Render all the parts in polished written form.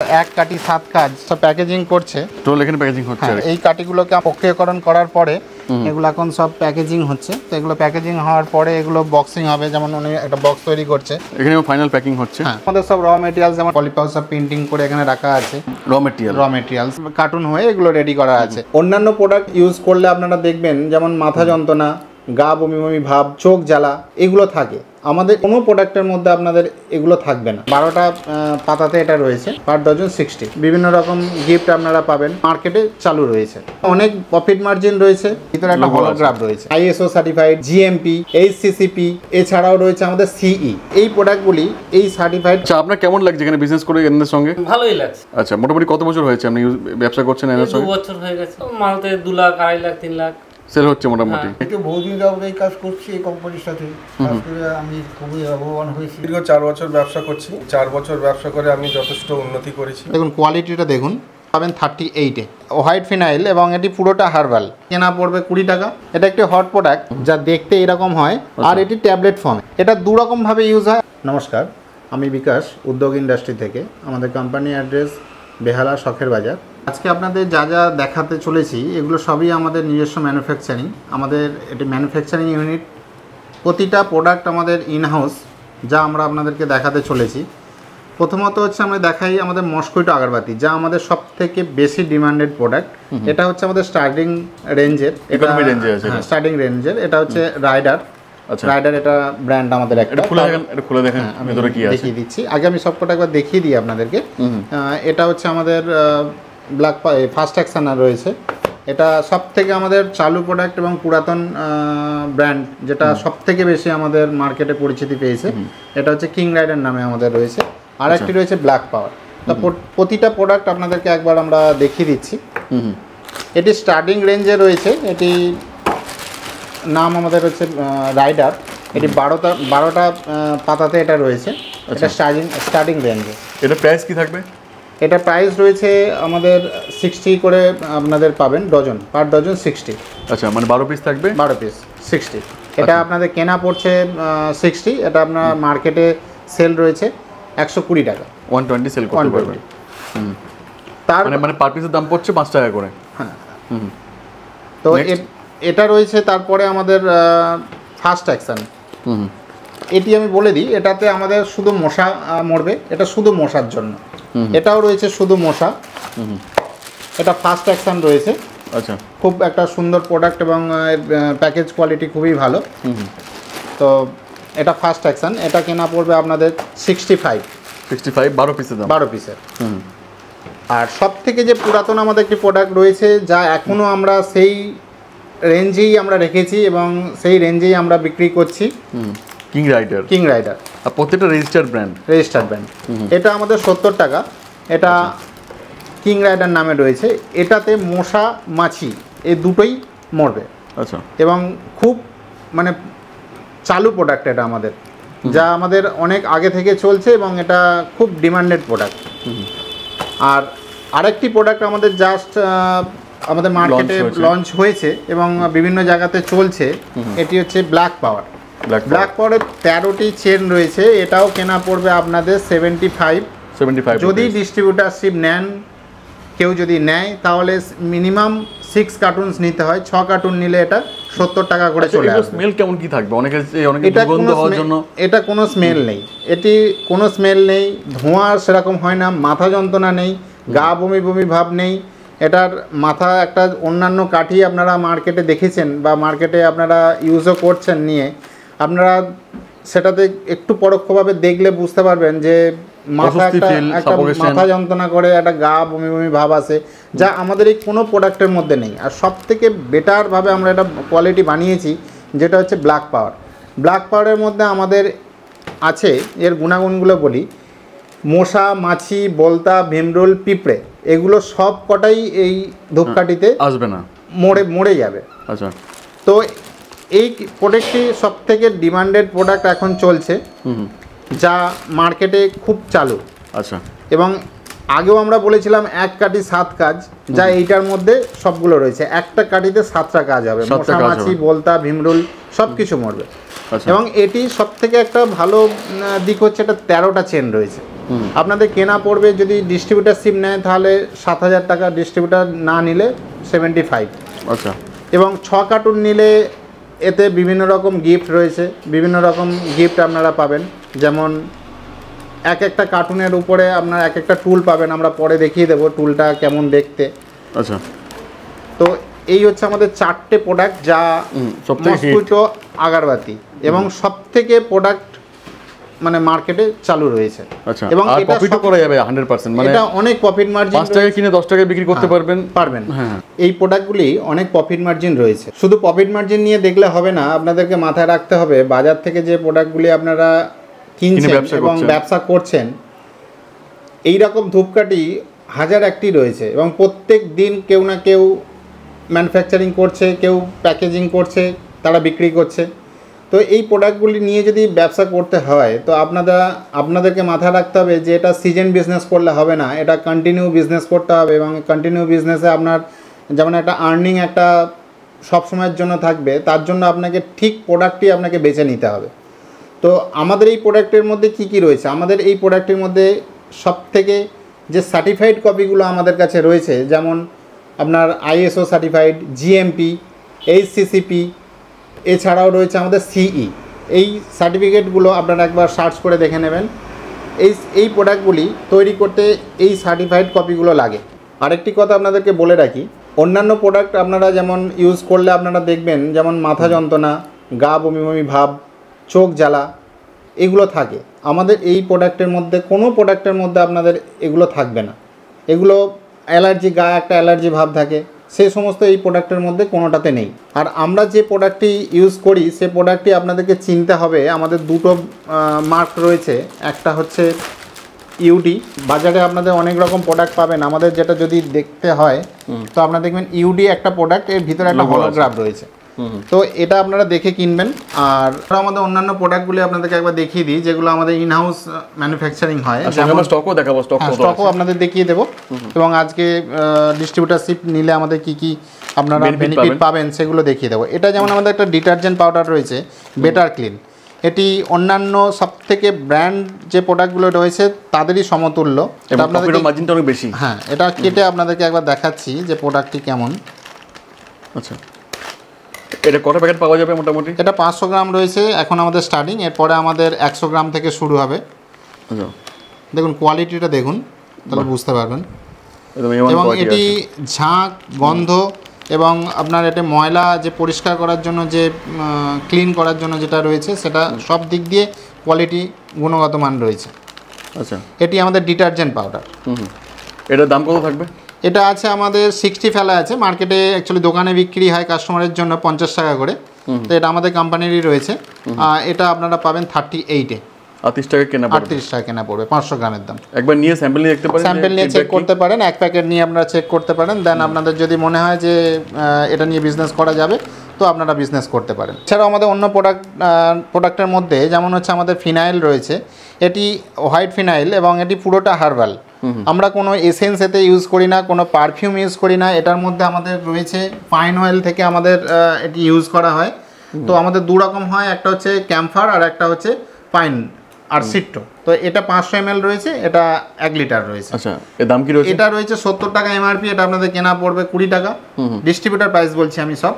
এক কাটি 7 কাজ সব প্যাকেজিং করছে। টোটাল এখানে প্যাকেজিং হচ্ছে। এই কাটিগুলোকে প্রক্রিয়াকরণ করার পরে এগুলো এখন সব প্যাকেজিং হচ্ছে। তো এগুলো প্যাকেজিং হওয়ার পরে এগুলো বক্সিং হবে, যেমন উনি একটা বক্স তৈরি করছে, এখানে ফাইনাল প্যাকিং হচ্ছে। আমাদের সব র মেটেরিয়ালস যেমন পলিপাউস সব প্রিন্টিং করে এখানে রাখা আছে। র মেটেরিয়ালস কার্টুন হয়ে এগুলো রেডি করা আছে। অন্যান্য প্রোডাক্ট ইউজ করলে আপনারা দেখবেন যেমন মাথা যন্ত্রণা, গা বমি বমি ভাব, চোখ জ্বালা এগুলো থাকে। আমাদের কোনো প্রোডাক্টের মধ্যে আপনাদের এগুলো থাকবে না। 12টা পাতাতে এটা রয়েছে, পার ডজন 60। বিভিন্ন রকম গিফট আপনারা পাবেন, মার্কেটে চালু রয়েছে। অনেক প্রফিট মার্জিন রয়েছে, ভিতরে একটা হলোগ্রাফ রয়েছে, ISO সার্টিফাইড, GMP, HCCP, এছাড়াও রয়েছে আমাদের CE। এই প্রোডাক্টগুলি এই সার্টিফাইড। আচ্ছা, আপনার কেমন লাগছে এখানে বিজনেস করে এনাদের সঙ্গে? ভালোই লাগছে। আচ্ছা, মোটামুটি কত বছর হয়েছে আপনি ব্যবসা করছেন এনাদের সঙ্গে? 2 বছর হয়ে গেছে। মালতে 2 লাখ, 2.5 লাখ, 3 লাখ সেল হচ্ছে মোটামুটি। বহুদিন যাবত এই কাজ করছি এই কোম্পানির সাথে, কাজ করে আমি খুবই লাভবান হয়েছি। দীর্ঘ 4 বছর ব্যবসা করছি। 4 বছর ব্যবসা করে আমি যথেষ্ট উন্নতি করেছি। দেখুন কোয়ালিটিটা দেখুন, পাবেন 38-এ হোয়াইট ফিনাইল এবং এটি পুরোটা হার্বাল। কেনা পড়বে 20 টাকা। এটা একটি হট প্রোডাক্ট যা দেখতে এরকম হয়, আর এটি ট্যাবলেট ফর্মে। এটা দুরকমভাবে ইউজ হয়। নমস্কার, আমি বিকাশ, উদ্যোগ ইন্ডাস্ট্রি থেকে। আমাদের কোম্পানি অ্যাড্রেস বেহালা, শখের বাজার। আজকে আপনাদের যা যা দেখাতে চলেছি এগুলো সবই আমাদের নিজস্ব ম্যানুফ্যাকচারিং। আমাদের এটি ম্যানুফ্যাকচারিং ইউনিট, প্রতিটা প্রোডাক্ট আমাদের ইনহাউস, যা আমরা আপনাদেরকে দেখাতে চলেছি। প্রথমত হচ্ছে আমরা দেখাই আমাদের মস্কুইটো আগরবাতি, যা আমাদের সব থেকে বেশি ডিমান্ডেড প্রোডাক্ট। এটা হচ্ছে আমাদের স্টার্টিং রেঞ্জের, স্টার্টিং রেঞ্জের। এটা হচ্ছে রাইডার। রাইডার এটা ব্র্যান্ড আমাদের একটা। খুলে দেখেন আমি ভিতরে কি আছে দেখিয়ে দিচ্ছি। আগে আমি সবকটা একবার দেখিয়ে দিই আপনাদেরকে। এটা হচ্ছে আমাদের ব্ল্যাক ফাস্ট অ্যাকশনার রয়েছে। এটা সব থেকে আমাদের চালু প্রোডাক্ট এবং পুরাতন ব্র্যান্ড, যেটা সব থেকে বেশি আমাদের মার্কেটে পরিচিতি পেয়েছে। এটা হচ্ছে কিং রাইডার নামে আমাদের রয়েছে। আর একটি রয়েছে ব্ল্যাক পাওয়ার। তা প্রতিটা প্রোডাক্ট আপনাদেরকে একবার আমরা দেখিয়ে দিচ্ছি। এটি স্টার্টিং রেঞ্জে রয়েছে। এটি নাম আমাদের হচ্ছে রাইডার। এটি 12টা পাতাতে এটা রয়েছে। এটা স্টার্টিং রেঞ্জে। এটা প্রাইস কি থাকবে? এটা প্রাইস রয়েছে আমাদের 60 করে আপনাদের পাবেন ডজন, পার ডজন 60। আচ্ছা, মানে 12 পিস থাকবে। 12 পিস 60। এটা আপনাদের কেনা পড়ছে 60। এটা আপনার মার্কেটে সেল রয়েছে 120 টাকা। 120 সেল করতে পারবেন। তার মানে পার পিসের দাম পড়ছে 5 টাকা করে। হ্যাঁ। তো এটা রয়েছে। তারপরে আমাদের ফাস্ট অ্যাকশন। এটি আমি বলে দিই, এটাতে আমাদের শুধু মশা মরবে। এটা শুধু মশার জন্য। এটাও রয়েছে শুধু মশা। এটা ফাস্ট অ্যাকশন রয়েছে। আচ্ছা, খুব একটা সুন্দর প্রোডাক্ট এবং প্যাকেজ কোয়ালিটি খুবই ভালো। তো এটা ফাস্ট অ্যাকশন। এটা কেনা পড়বে আপনাদের 65। 12 পিসের দাম। 12 পিসের। আর সব থেকে যে পুরাতন আমাদের একটি প্রোডাক্ট রয়েছে, যা এখনও আমরা সেই রেঞ্জেই আমরা রেখেছি এবং সেই রেঞ্জেই আমরা বিক্রি করছি, কিং রাইডার। আর প্রত্যেকটা রেজিস্টার্ড ব্র্যান্ড। এটা আমাদের 70 টাকা। এটা কিং রাইডার নামে রয়েছে। এটাতে মশা মাছি এই দুটোই মরবে। আচ্ছা, এবং খুব মানে চালু প্রোডাক্ট এটা আমাদের, যা আমাদের অনেক আগে থেকে চলছে এবং এটা খুব ডিমান্ডেড প্রোডাক্ট। আর আরেকটি প্রোডাক্ট আমাদের জাস্ট আমাদের মার্কেটে লঞ্চ হয়েছে এবং বিভিন্ন জায়গাতে চলছে। এটি হচ্ছে ব্ল্যাক পাওয়ার। ব্ল্যাক পাওয়ারের 13টি চেন রয়েছে। এটাও কেনা পড়বে আপনাদের 75। যদি ডিস্ট্রিবিউটারশিপ নেন, কেউ যদি নেয়, তাহলে মিনিমাম 6 কার্টুনস নিতে হয়। 6 কার্টুন নিলে এটা 70 টাকা করে চলে আসবে। স্মেল কেমন কি থাকবে? অনেকে দুর্গন্ধ হওয়ার জন্য। এটা কোনো স্মেল নেই। এটি কোনো স্মেল নেই, ধোঁয়া সেরকম হয় না, মাথা যন্ত্রণা নেই, গা বমি বমি ভাব নেই। এটার মাথা একটা অন্যান্য কাঠি আপনারা মার্কেটে দেখেছেন বা মার্কেটে আপনারা ইউজও করছেন নিয়ে, আপনারা সেটাতে একটু পরোক্ষভাবে দেখলে বুঝতে পারবেন যে মাথা একটা মাথা যন্ত্রণা করে, একটা গা বমি বমি ভাব আসে, যা আমাদের এই কোনো প্রোডাক্টের মধ্যে নেই। আর সব থেকে বেটারভাবে আমরা এটা কোয়ালিটি বানিয়েছি, যেটা হচ্ছে ব্ল্যাক পাওয়ার। ব্ল্যাক পাওয়ারের মধ্যে আমাদের আছে, এর গুণাগুণগুলো বলি, মশা মাছি বলতা ভীমরুল পিঁপড়ে এগুলো সব কটাই এই ধূপকাঠিতে আসবে না, মরে যাবে। আচ্ছা, তো এই প্রোডাক্টটি সব থেকে ডিমান্ডেড প্রোডাক্ট এখন চলছে, যা মার্কেটে খুব চালু। আচ্ছা, এবং আগেও আমরা বলেছিলাম 1 কাটি 7 কাজ, যা এইটার মধ্যে সবগুলো রয়েছে। একটা কাঠিতে 7টা কাজ হবে, মশা মাছি বলতা ভীমরুল সব কিছু মরবে। এবং এটি সব থেকে একটা ভালো দিক হচ্ছে এটা 13টা চেন রয়েছে। আপনাদের কেনা পড়বে যদি ডিস্ট্রিবিউটারশিপ নেয় তাহলে 7,000 টাকা, ডিস্ট্রিবিউটার না নিলে 75। আচ্ছা এবং 6 কার্টুন নিলে এতে বিভিন্ন রকম গিফট রয়েছে, বিভিন্ন রকম গিফট আপনারা পাবেন। যেমন এক একটা কার্টুনের উপরে আপনার এক একটা টুল পাবেন, আমরা পরে দেখিয়ে দেবো টুলটা কেমন দেখতে। আচ্ছা তো এই হচ্ছে আমাদের 4টে প্রোডাক্ট, যা সবথেকে hit। মসকুইটো আগরবাতি এবং সবথেকে প্রোডাক্ট মানে মার্কেটে চালু রয়েছে। আচ্ছা এবং আর এটা প্রফিটও করা যাবে 100%, মানে এটা অনেক প্রফিট মার্জিন, 5 টাকায় কিনে 10 টাকায় বিক্রি করতে পারবেন। পারবেন। হ্যাঁ এই প্রোডাক্টগুলি অনেক প্রফিট মার্জিন রয়েছে। শুধু প্রফিট মার্জিন নিয়ে দেখলে হবে না, আপনাদেরকে মাথায় রাখতে হবে বাজার থেকে যে প্রোডাক্টগুলি আপনারা কিনছেন ব্যবসা এবং করছেন। ব্যবসা করছেন, এই রকম ধূপকাঠি হাজার একটি রয়েছে এবং প্রত্যেক দিন কেউ না কেউ ম্যানুফ্যাকচারিং করছে, কেউ প্যাকেজিং করছে, তারা বিক্রি করছে। তো এই প্রোডাক্টগুলি নিয়ে যদি ব্যবসা করতে হয় তো আপনাদেরকে মাথায় রাখতে হবে যে এটা সিজন বিজনেস করলে হবে না, এটা কন্টিনিউ বিজনেস করতে হবে। এবং কন্টিনিউ বিজনেসে আপনার যেমন একটা আর্নিং একটা সবসময়ের জন্য থাকবে, তার জন্য আপনাকে ঠিক প্রোডাক্টই আপনাকে বেছে নিতে হবে। তো আমাদের এই প্রোডাক্টের মধ্যে কি কি রয়েছে, আমাদের এই প্রোডাক্টের মধ্যে সবথেকে যে সার্টিফাইড কপিগুলো আমাদের কাছে রয়েছে, যেমন আপনার ISO সার্টিফাইড, GMP, HCCP, এছাড়াও রয়েছে আমাদের CE। এই সার্টিফিকেটগুলো আপনারা একবার সার্চ করে দেখে নেবেন। এই প্রোডাক্টগুলি তৈরি করতে এই সার্টিফাইড কপিগুলো লাগে। আরেকটি কথা আপনাদেরকে বলে রাখি, অন্যান্য প্রোডাক্ট আপনারা যেমন ইউজ করলে আপনারা দেখবেন যেমন মাথা যন্ত্রণা, গা বমি বমি ভাব, চোখ জ্বালা, এগুলো থাকে। আমাদের এই প্রোডাক্টের মধ্যে কোনো প্রোডাক্টের মধ্যে আপনাদের এগুলো থাকবে না। এগুলো অ্যালার্জি, গা একটা অ্যালার্জি ভাব থাকে, সেই সমস্ত এই প্রোডাক্টের মধ্যে কোনোটাতে নেই। আর আমরা যে প্রোডাক্টটি ইউজ করি সে প্রোডাক্টটি আপনাদেরকে চিনতে হবে। আমাদের দুটো মার্ক রয়েছে, একটা হচ্ছে ইউডি। বাজারে আপনাদের অনেক রকম প্রোডাক্ট পাবেন, আমাদের যেটা যদি দেখতে হয় তো আপনারা দেখবেন ইউডি একটা প্রোডাক্ট, এর ভিতরে একটা হলোগ্রাফ রয়েছে। তো এটা আপনারা দেখে কিনবেন। আর আমাদের অন্যান্য প্রোডাক্টগুলি আপনাদেরকে একবার দেখিয়ে দিই, যেগুলো আমাদের ইনহাউস ম্যানুফ্যাকচারিং হয়। যেমন স্টকও দেখাবো, স্টকও আপনাদের দেখিয়ে দেবো। এবং আজকে ডিস্ট্রিবিউটারশিপ নিলে আমাদের কি কি আপনারা বেনিফিট পাবেন সেগুলো দেখিয়ে দেবো। এটা যেমন আমাদের একটা ডিটারজেন্ট পাউডার রয়েছে, বেটার ক্লিন। এটি অন্যান্য সবথেকে ব্র্যান্ড যে প্রোডাক্টগুলো রয়েছে তাদেরই সমতুল্য। এটা আপনাদের মার্জিনটা অনেক বেশি। হ্যাঁ, এটা কেটে আপনাদেরকে একবার দেখাচ্ছি যে প্রোডাক্টটি কেমন। আচ্ছা, এটা কত প্যাকেট পাওয়া যাবে মোটামুটি? এটা 500 গ্রাম রয়েছে এখন আমাদের স্টার্টিং, এরপরে আমাদের 100 গ্রাম থেকে শুরু হবে। আচ্ছা, দেখুন কোয়ালিটিটা দেখুন, তাহলে বুঝতে পারবেন। এবং এটি ঝাঁক, গন্ধ এবং আপনার এটা ময়লা যে পরিষ্কার করার জন্য যে ক্লিন করার জন্য যেটা রয়েছে সেটা সব দিক দিয়ে কোয়ালিটি গুণগত মান রয়েছে। আচ্ছা, এটি আমাদের ডিটারজেন্ট পাউডার। এটার দাম কত থাকবে? এটা আছে আমাদের 60 ফেলা আছে, মার্কেটে অ্যাকচুয়ালি দোকানে বিক্রি হয় কাস্টমারের জন্য 50 টাকা করে। তো এটা আমাদের কোম্পানিরই রয়েছে। এটা আপনারা পাবেন 38-এ। 38 টাকা কেনা পড়বে? 38 টাকা কেনা পড়বে, 500 গ্রামের দাম। একবার নিয়ে স্যাম্পল নিয়ে দেখতে পারেন, স্যাম্পল নিয়ে চেক করতে পারেন, এক প্যাকেট নিয়ে আপনারা চেক করতে পারেন। দেন আপনাদের যদি মনে হয় যে এটা নিয়ে বিজনেস করা যাবে তো আপনারা বিজনেস করতে পারেন। এছাড়াও আমাদের অন্য প্রোডাক্টের মধ্যে যেমন হচ্ছে আমাদের ফিনাইল রয়েছে। এটি হোয়াইট ফিনাইল এবং এটি পুরোটা হার্বাল। আমরা কোনো এসেন্স এতে ইউজ করি না, কোনো পারফিউম ইউজ করি না। এটার মধ্যে আমাদের রয়েছে পাইন অয়েল থেকে আমাদের এটি ইউজ করা হয়। তো আমাদের দু রকম হয়, একটা হচ্ছে ক্যাম্ফার আর একটা হচ্ছে পাইন আর সিট্টো। তো এটা 500 ml রয়েছে, এটা 1 লিটার রয়েছে। আচ্ছা, এর দাম কি রয়েছে? এটা রয়েছে 70 টাকা এমআরপি, এটা আপনাদের কেনা পড়বে 20 টাকা। ডিস্ট্রিবিউটার প্রাইস বলছি আমি সব।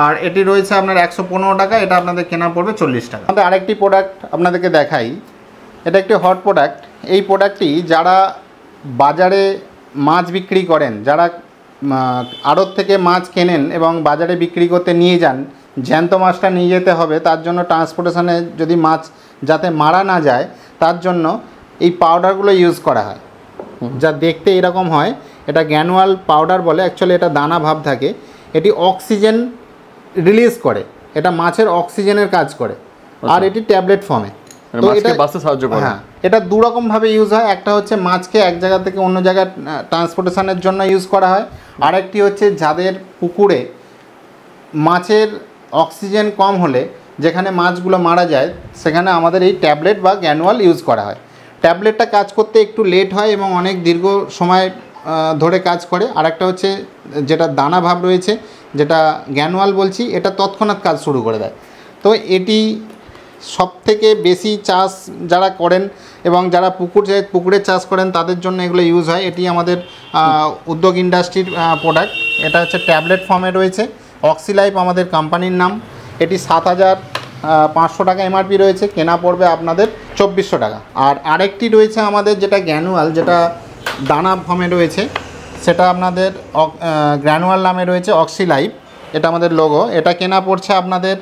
আর এটি রয়েছে আপনার 115 টাকা, এটা আপনাদের কেনা পড়বে 40 টাকা। আমাদের আরেকটি প্রোডাক্ট আপনাদেরকে দেখাই, এটা একটি হট প্রোডাক্ট। এই প্রোডাক্টটি যারা বাজারে মাছ বিক্রি করেন, যারা আড়ত থেকে মাছ কেনেন এবং বাজারে বিক্রি করতে নিয়ে যান, জ্যান্ত মাছটা নিয়ে যেতে হবে, তার জন্য ট্রান্সপোর্টেশনে যদি মাছ যাতে মারা না যায় তার জন্য এই পাউডারগুলো ইউজ করা হয়, যা দেখতে এরকম হয়। এটা গ্যানুয়াল পাউডার বলে, অ্যাকচুয়ালি এটা দানা ভাব থাকে। এটি অক্সিজেন রিলিজ করে, এটা মাছের অক্সিজেনের কাজ করে। আর এটি ট্যাবলেট ফর্মে। তো এটা বাঁচতে সাহায্য করে। হ্যাঁ, এটা দু রকমভাবে ইউজ হয়। একটা হচ্ছে মাছকে এক জায়গা থেকে অন্য জায়গায় ট্রান্সপোর্টেশনের জন্য ইউজ করা হয়। আরেকটি হচ্ছে যাদের পুকুরে মাছের অক্সিজেন কম হলে যেখানে মাছগুলো মারা যায় সেখানে আমাদের এই ট্যাবলেট বা গ্যানুয়াল ইউজ করা হয়। ট্যাবলেটটা কাজ করতে একটু লেট হয় এবং অনেক দীর্ঘ সময় ধরে কাজ করে। আরেকটা হচ্ছে যেটা দানা ভাব রয়েছে, যেটা গ্যানুয়াল বলছি, এটা তৎক্ষণাৎ কাজ শুরু করে দেয়। তো এটি সবথেকে বেশি চাষ যারা করেন এবং যারা পুকুরে চাষ করেন তাদের জন্য এগুলো ইউজ হয়। এটি আমাদের উদ্যোগ ইন্ডাস্ট্রির প্রোডাক্ট। এটা হচ্ছে ট্যাবলেট ফর্মে রয়েছে। অক্সিলাইফ আমাদের কোম্পানির নাম। এটি 7,500 টাকা এমআরপি রয়েছে, কেনা পড়বে আপনাদের 2,400 টাকা। আর আরেকটি রয়েছে আমাদের যেটা গ্র্যানুয়াল, যেটা দানা ফর্মে রয়েছে, সেটা আপনাদের গ্র্যানুয়াল নামে রয়েছে অক্সিলাইফ। এটা আমাদের লোগো। এটা কেনা পড়ছে আপনাদের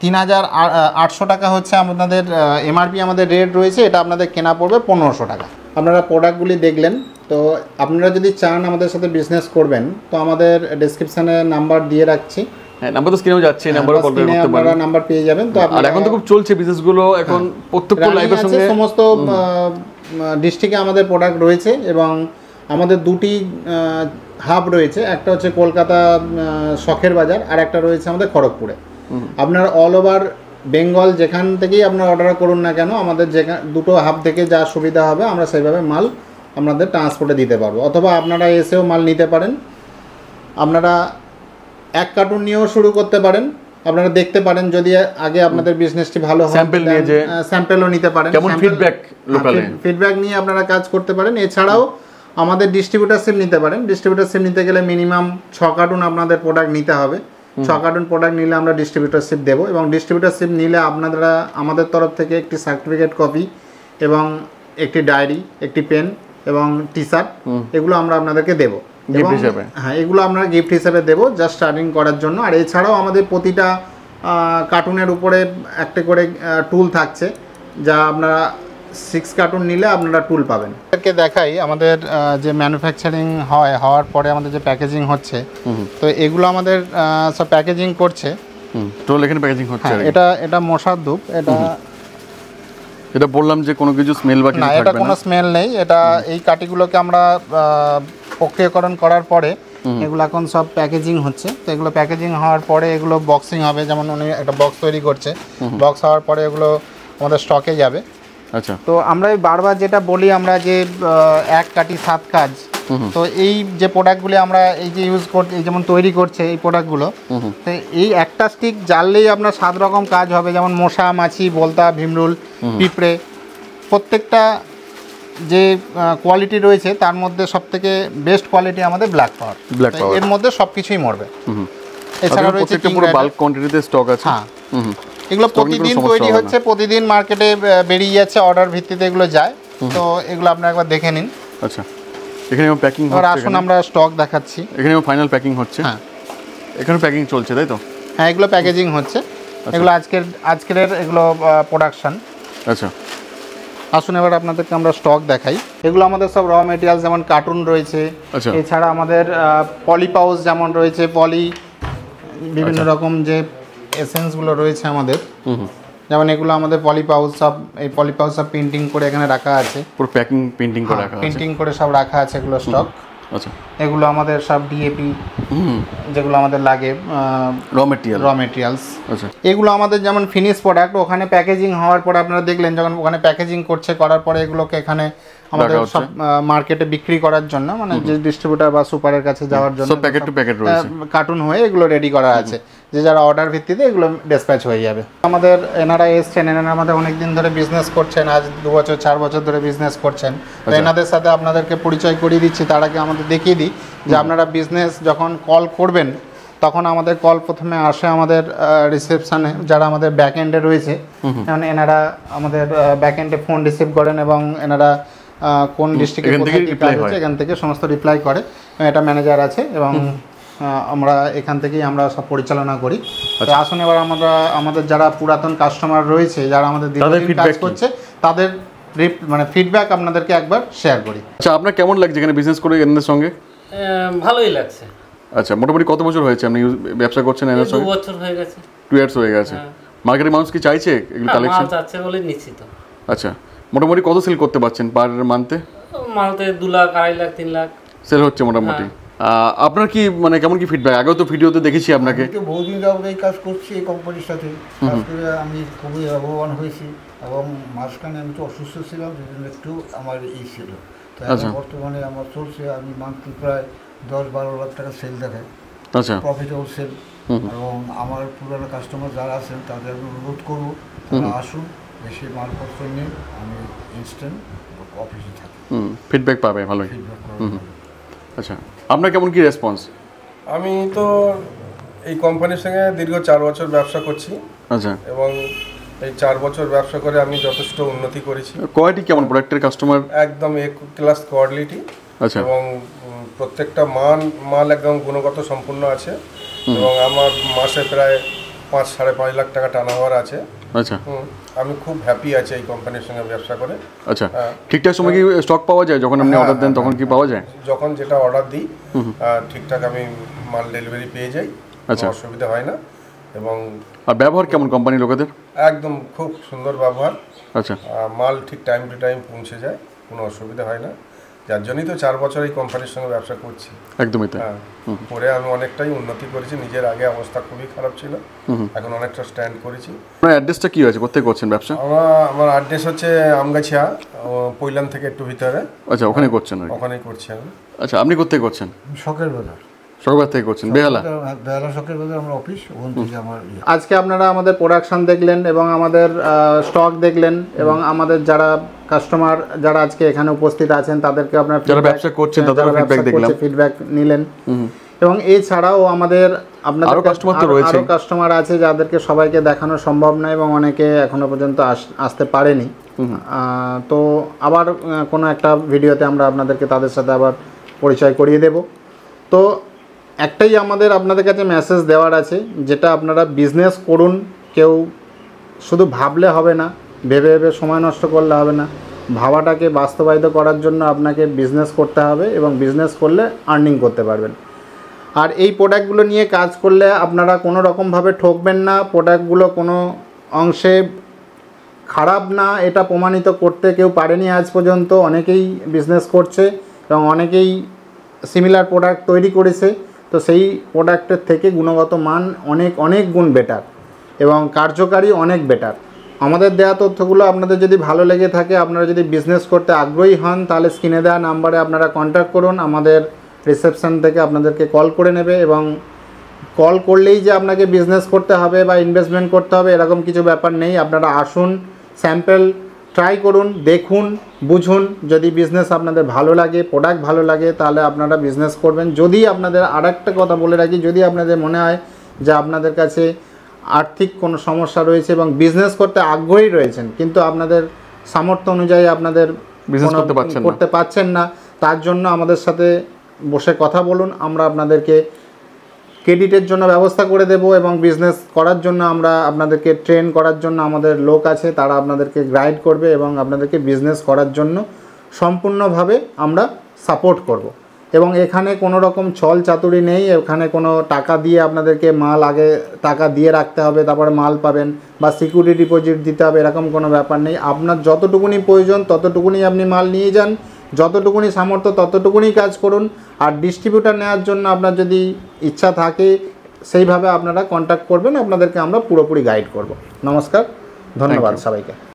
3,800 টাকা হচ্ছে আপনাদের এমআরপি আমাদের রেট রয়েছে। এটা আপনাদের কেনা পড়বে 1,500 টাকা। আপনারা প্রোডাক্টগুলি দেখলেন। তো আপনারা যদি চান আমাদের সাথে বিজনেস করবেন তো আমাদের ডেসক্রিপশানে নাম্বার দিয়ে রাখছি। হ্যাঁ, নাম্বার তো স্ক্রিনেও যাচ্ছে, নাম্বারও কল করতে পারেন। আপনারা নাম্বার পেয়ে যাবেন। তো আর এখন তো খুব চলছে বিজনেসগুলো, এখন প্রত্যেক লাইভের সঙ্গে সমস্ত ডিস্ট্রিক্টে আমাদের প্রোডাক্ট রয়েছে এবং আমাদের দুটি হাব রয়েছে। একটা হচ্ছে কলকাতা শখের বাজার, আর একটা রয়েছে আমাদের খড়গপুরে। আপনারা অল ওভার বেঙ্গল যেখান থেকেই আপনারা অর্ডার করুন না কেন, আমাদের দুটো হাব থেকে যা সুবিধা হবে আমরা সেইভাবে মাল আপনাদের ট্রান্সপোর্টে দিতে পারবো। অথবা আপনারা এসেও মাল নিতে পারেন। আপনারা 1 কার্টুন নিয়েও শুরু করতে পারেন। আপনারা দেখতে পারেন যদি আগে আপনাদের বিজনেসটি ভালো হয়, স্যাম্পল নিয়ে যে স্যাম্পলও নিতে পারেন। কেমন ফিডব্যাক লোকালে, ফিডব্যাক নিয়ে আপনারা কাজ করতে পারেন। এছাড়াও আমাদের ডিস্ট্রিবিউটারশিপ নিতে পারেন। ডিস্ট্রিবিউটারশিপ নিতে গেলে মিনিমাম 6 কার্টুন আপনাদের প্রোডাক্ট নিতে হবে। 6 কার্টুন প্রোডাক্ট নিলে আমরা ডিস্ট্রিবিউটারশিপ দেবো এবং ডিস্ট্রিবিউটারশিপ নিলে আপনারা আমাদের তরফ থেকে একটি সার্টিফিকেট কপি এবং একটি ডায়েরি, একটি পেন এবং টি শার্ট, এগুলো আমরা আপনাদেরকে দেবো। হ্যাঁ, এগুলো আমরা গিফট হিসেবে দেবো জাস্ট স্টার্টিং করার জন্য। আর এছাড়াও আমাদের প্রতিটা কার্টুনের উপরে একটা করে টুল থাকছে, যা আপনারা 6 কার্টুন নিলে আপনারা টুল পাবেন। এদেরকে দেখাই আমাদের যে ম্যানুফ্যাকচারিং হওয়ার পরে আমাদের যে প্যাকেজিং হচ্ছে। তো এগুলো আমাদের সব প্যাকেজিং করছে। টোল এখানে প্যাকেজিং হচ্ছে। এটা মশার ধূপ। এটা বললাম যে কোনো কিছু স্মেল বা কিছু থাকবে না, এটা কোনো স্মেল নেই। এটা এই কাঠিগুলোকে আমরা প্রক্রিয়াকরণ করার পরে এগুলো এখন সব প্যাকেজিং হচ্ছে। তো এগুলো প্যাকেজিং হওয়ার পরে এগুলো বক্সিং হবে। যেমন উনি একটা বক্স তৈরি করছে, বক্স হওয়ার পরে এগুলো আমাদের স্টকে যাবে। আচ্ছা, তো আমরা বারবার যেটা বলি, আমরা যে 1 কাঠি 7 কাজ। তো এই যে প্রোডাক্টগুলি আমরা এই যে ইউজ করছি, যেমন তৈরি করছে এই প্রোডাক্টগুলো, তো এই একটা স্টিক জ্বাললেই আপনার 7 রকম কাজ হবে। যেমন মশা, মাছি, বলতা, ভীমরুল, পিঁপড়ে, প্রত্যেকটা যে কোয়ালিটি রয়েছে তার মধ্যে সবথেকে বেস্ট কোয়ালিটি আমাদের ব্ল্যাক পাওয়ার। এর মধ্যে সব কিছুই মরবে। এছাড়া রয়েছে পুরো বাল্ক কোয়ান্টিটিতে স্টক আছে। হ্যাঁ, এগুলো প্রতিদিন তৈরি হচ্ছে, প্রতিদিন মার্কেটে বেরিয়ে যাচ্ছে, অর্ডার ভিত্তিতে এগুলো যায়। তো এগুলো আপনারা একবার দেখে নিন। আচ্ছা, এখানে প্যাকিং হচ্ছে। আর আসুন আমরা স্টক দেখাচ্ছি। এখানে ফাইনাল প্যাকিং হচ্ছে। হ্যাঁ, এখানে প্যাকিং চলছে, তাই তো? হ্যাঁ, এগুলো প্যাকেজিং হচ্ছে। এগুলো আজকের এগুলো প্রোডাকশন। আচ্ছা, আসুন এবার আপনাদেরকে আমরা স্টক দেখাই। এগুলো আমাদের সব র মেটেরিয়ালস, যেমন কার্টুন রয়েছে। এছাড়া আমাদের পলি পাউচ যেমন রয়েছে, বিভিন্ন রকম যে এসেন্সগুলো রয়েছে আমাদের, যেমন এগুলো আমাদের পলি পাউচ সব, এই পলি পাউচ সব প্রিন্টিং করে এখানে রাখা আছে। পুরো প্যাকিং প্রিন্টিং করে রাখা আছে, প্রিন্টিং করে সব রাখা আছে এগুলো স্টক। আচ্ছা, এগুলো আমাদের সব ডিএপি যেগুলো আমাদের লাগে, র মেটেরিয়ালস। আচ্ছা, এগুলো আমাদের যেমন ফিনিশ প্রোডাক্ট, ওখানে প্যাকেজিং হওয়ার পরে আপনারা দেখলেন যখন ওখানে প্যাকেজিং করার পরে এগুলোকে এখানে আমাদের সব মার্কেটে বিক্রি করার জন্য, মানে যে ডিস্ট্রিবিউটর বা সুপারের কাছে যাওয়ার জন্য সব প্যাকেট টু প্যাকেট রয়েছে, কার্টুন হয়ে এগুলো রেডি করা আছে, যে যারা অর্ডার ভিত্তিতে এগুলো ডিসপ্যাচ হয়ে যাবে। আমাদের এনারা এসছেন, এনারা আমাদের অনেক দিন ধরে বিজনেস করছেন, আজ 2 বছর 4 বছর ধরে বিজনেস করছেন। তো এনাদের সাথে আপনাদেরকে পরিচয় করিয়ে দিচ্ছি। তার আগে আমাদের দেখিয়ে দিই যে আপনারা বিজনেস যখন কল করবেন তখন আমাদের কল প্রথমে আসে আমাদের রিসেপশানে, যারা আমাদের ব্যাক এন্ডে রয়েছে। যেমন এনারা আমাদের ব্যাক এন্ডে ফোন রিসিভ করেন এবং এনারা কোন ডিস্ট্রিক্টে এখান থেকে সমস্ত রিপ্লাই করে। এটা ম্যানেজার আছে এবং আমরা এখান থেকেই আমরা সব পরিচালনা করি। তো আসুন এবার আমরা আমাদের যারা পুরাতন কাস্টমার রয়েছে, যারা আমাদের দীর্ঘদিন কাজ করছে, তাদের মানে ফিডব্যাক আপনাদেরকে একবার শেয়ার করি। আচ্ছা, আপনার কেমন লাগছে এখানে বিজনেস করে এনাদের সঙ্গে? ভালোই লাগছে। আচ্ছা, মোটামুটি কত বছর হয়েছে আপনি ব্যবসা করছেন এনাদের সঙ্গে? 2 বছর হয়ে গেছে। 2 ইয়ার্স হয়ে গেছে। মার্কেটের মানুষ কি চাইছে এগুলো কালেকশন? মাল চাচ্ছে বলে নিশ্চিত। আচ্ছা, মোটামুটি কত সেল করতে পারছেন পার মান্থে? মালতে 2 লাখ, 2.5 লাখ, 3 লাখ সেল হচ্ছে মোটামুটি। আপনার কি মানে কেমন কি ফিডব্যাক? আগেও তো ভিডিওতে দেখেছি আপনাকে। আমি তো বহুদিন যাবত এই কাজ করছি এই কোম্পানির সাথে। কাজ করে আমি খুবই লাভবান হয়েছি এবং মাঝখানে আমি তো অসুস্থ ছিলাম, সেজন্য একটু আমার ছিল। তো এখন বর্তমানে আমার চলছে, আমি মান্থলি প্রায় 10-12 লাখ টাকা সেল দেখাই। আচ্ছা, প্রফিটেবল সেল। এবং আমার পুরানো কাস্টমার যারা আছেন তাদের আমি অনুরোধ করবো তারা আসুন, বেশি মালপত্র নিয়ে আমি ইনস্ট্যান্ট অফিসে থাকি, ফিডব্যাক পাবে ভালোই। ফিডব্যাক করবো। আচ্ছা, আপনার কেমন কি রেসপন্স? আমি তো এই কোম্পানির সঙ্গে দীর্ঘ 4 বছর ব্যবসা করছি আচ্ছা, এবং এই 4 বছর ব্যবসা করে আমি যথেষ্ট উন্নতি করেছি। কোয়ালিটি কেমন প্রোডাক্টের কাস্টমার? একদম এ ক্লাস কোয়ালিটি আচ্ছা, এবং প্রত্যেকটা মাল একদম গুণগত সম্পূর্ণ আছে এবং আমার মাসে প্রায় 5-5.5 লাখ টাকা টার্নওভার আছে। আচ্ছা, আমি খুব হ্যাপি আছি এই কোম্পানির সঙ্গে ব্যবসা করে। আচ্ছা, হ্যাঁ। ঠিকঠাক সময় কি স্টক পাওয়া যায়? যখন আপনি হ্যাঁ, অর্ডার দেন হ্যাঁ, তখন কি পাওয়া যায়? যখন যেটা অর্ডার দিই ঠিকঠাক আমি মাল ডেলিভারি পেয়ে যাই, আচ্ছা। কোনো অসুবিধা হয় না এবং আর ব্যবহার কেমন কোম্পানির লোকেদের? একদম খুব সুন্দর ব্যবহার। আচ্ছা, মাল ঠিক টাইম টু টাইম পৌঁছে যায়, কোনো অসুবিধা হয় না। যার জন্যই তো 4 বছর এই কোম্পানির সঙ্গে ব্যবসা করছি। একদমই তাই। হ্যাঁ, করে আমি অনেকটাই উন্নতি করেছি। নিজের আগে অবস্থা খুবই খারাপ ছিল, এখন অনেকটা স্ট্যান্ড করেছি। আপনার অ্যাড্রেসটা কি আছে? কোথায় করছেন ব্যবসা? আমার অ্যাড্রেস হচ্ছে আমগাছিয়া, পৈলান থেকে একটু ভিতরে, আচ্ছা, ওখানে করছেন আর কি। ওখানেই করছি আমি। আচ্ছা, আপনি কোথায় করছেন? শখের বাজার, সকাল থেকে করছেন বেহালা? বেহালা শখের বাজার আমার অফিস, ওখান থেকে আমার আজকে আপনারা আমাদের প্রোডাকশন দেখলেন এবং আমাদের স্টক দেখলেন এবং আমাদের যারা কাস্টমার যারা আজকে এখানে উপস্থিত আছেন তাদেরকে আপনার যারা ব্যবসা করছেন তাদেরও feedback দেখলাম। ফিডব্যাক নিলেন এবং এছাড়াও আমাদের আপনাদের আরো customer তো রয়েছেই। আরো কাস্টমার আছে যাদেরকে সবাইকে দেখানো সম্ভব নয় এবং অনেকে এখনো পর্যন্ত আসতে পারেনি। তো আবার কোনো একটা ভিডিওতে আমরা আপনাদেরকে তাদের সাথে আবার পরিচয় করিয়ে দেব। তো একটাই আমাদের আপনাদের কাছে মেসেজ দেওয়ার আছে, যেটা আপনারা বিজনেস করুন, কেউ শুধু ভাবলে হবে না, ভেবে ভেবে সময় নষ্ট করলে হবে না, ভাবাটাকে বাস্তবায়িত করার জন্য আপনাকে বিজনেস করতে হবে এবং বিজনেস করলে আর্নিং করতে পারবেন। আর এই প্রোডাক্টগুলো নিয়ে কাজ করলে আপনারা কোনো রকমভাবে ঠকবেন না, প্রোডাক্টগুলো কোনো অংশে খারাপ না এটা প্রমাণিত করতে কেউ পারেনি আজ পর্যন্ত। অনেকেই বিজনেস করছে এবং অনেকেই সিমিলার প্রোডাক্ট তৈরি করেছে, তো সেই প্রোডাক্টের থেকে গুণগত মান অনেক অনেক গুণ বেটার এবং কার্যকারী অনেক বেটার। আমাদের দেওয়া তথ্যগুলো আপনাদের যদি ভালো লেগে থাকে, আপনারা যদি বিজনেস করতে আগ্রহী হন, তাহলে স্ক্রিনে দেওয়া নাম্বারে আপনারা কন্ট্যাক্ট করুন। আমাদের রিসেপশন থেকে আপনাদেরকে কল করে নেবে এবং কল করলেই যে আপনাকে বিজনেস করতে হবে বা ইনভেস্টমেন্ট করতে হবে এরকম কিছু ব্যাপার নেই। আপনারা আসুন, স্যাম্পল ট্রাই করুন, দেখুন, বুঝুন। যদি বিজনেস আপনাদের ভালো লাগে, প্রোডাক্ট ভালো লাগে, তাহলে আপনারা বিজনেস করবেন। যদি আপনাদের আরেকটা কথা বলে রাখি, যদি আপনাদের মনে হয় যে আপনাদের কাছে আর্থিক কোনো সমস্যা রয়েছে এবং বিজনেস করতে আগ্রহী রয়েছেন কিন্তু আপনাদের সামর্থ্য অনুযায়ী আপনাদের বিজনেস করতে পারছেন না, তার জন্য আমাদের সাথে বসে কথা বলুন। আমরা আপনাদেরকে ক্রেডিটের জন্য ব্যবস্থা করে দেব এবং বিজনেস করার জন্য আমরা আপনাদেরকে ট্রেন করার জন্য আমাদের লোক আছে, তারা আপনাদেরকে গাইড করবে এবং আপনাদেরকে বিজনেস করার জন্য সম্পূর্ণভাবে আমরা সাপোর্ট করব। এবং এখানে কোনো রকম ছল চাতুরি নেই, এখানে কোনো টাকা দিয়ে আপনাদেরকে মাল আগে টাকা দিয়ে রাখতে হবে তারপরে মাল পাবেন বা সিকিউরিটি ডিপোজিট দিতে হবে, এরকম কোনো ব্যাপার নেই। আপনার যতটুকুনি প্রয়োজন ততটুকুনি আপনি মাল নিয়ে যান, যতটুকুনি সামর্থ্য ততটুকুনি কাজ করুন। আর ডিস্ট্রিবিউটার নেওয়ার জন্য আপনার যদি ইচ্ছা থাকে সেইভাবে আপনারা কন্ট্যাক্ট করবেন, আপনাদেরকে আমরা পুরোপুরি গাইড করব। নমস্কার, ধন্যবাদ সবাইকে।